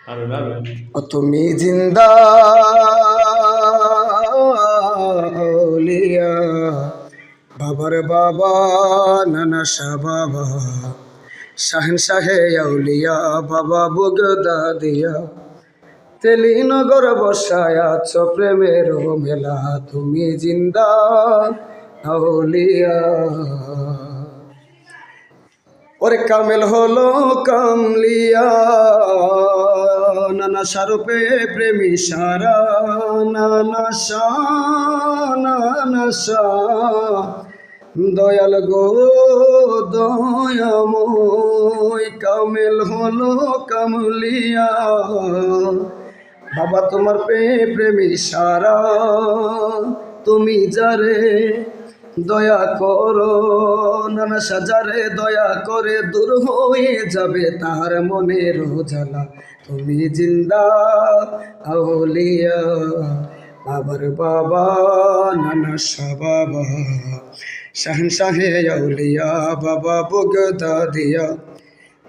ও তুমি জিন্দা আউলিয়া, বাবার বাবা নানা শাহ বাবা, শাহেনশাহে আউলিয়া বাবা বগদাদিয়া। তেলিনগর বসায় আছো প্রেমের মেলা, তুমি জিন্দা আউলিয়া। ওরে কামেল হলো কামলিয়া, নানা শারূপে প্রেমী সারা, নানা শাহ নানা শাহ, দয়াল গো দয়াময়। কামেল হলো কামলিয়া, বাবা তোমার প্রেমী সারা, তুমি যারে দয়া করো, নানা সাজারে দয়া করে দূর হয়ে যাবে তার মনের জ্বালা। তুমি জিন্দা আউলিয়া, বাবার বাবা নানা শাহ বাবা, শাহেনশাহে আউলিয়া বাবা বগদাদিয়া।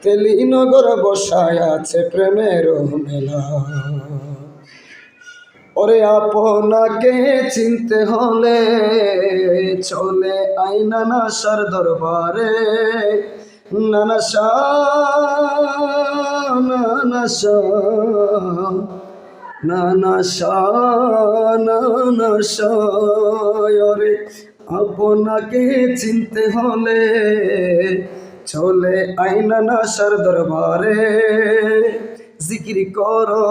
তেলিনগর বসায় আছে প্রেমের মেলা। ওরে আপনাকে চিনতে হলে চলে আই নানা শার দরবারে, নানা শাহ নানা শাহ, নানা শাহ নানা শাহ। ওরে আপনাকে চিনতে হলে চলে আই নানা শার দরবারে। জিকির করো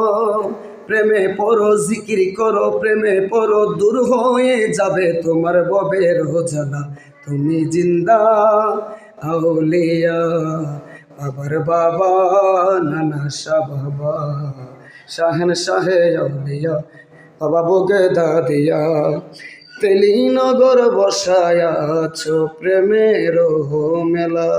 প্রেমে পড়ো, জিকির করো প্রেমে পড়ো, দূর হয়ে যাবে তোমার ববের জ্বালা। তুমি জিন্দা আউলিয়া, বাবার বাবা নানা শাহ বাবা, শাহেনশাহে আউলিয়া বাবা বগদাদিয়া। তেলিনগর বসায় আছো প্রেমের মেলা।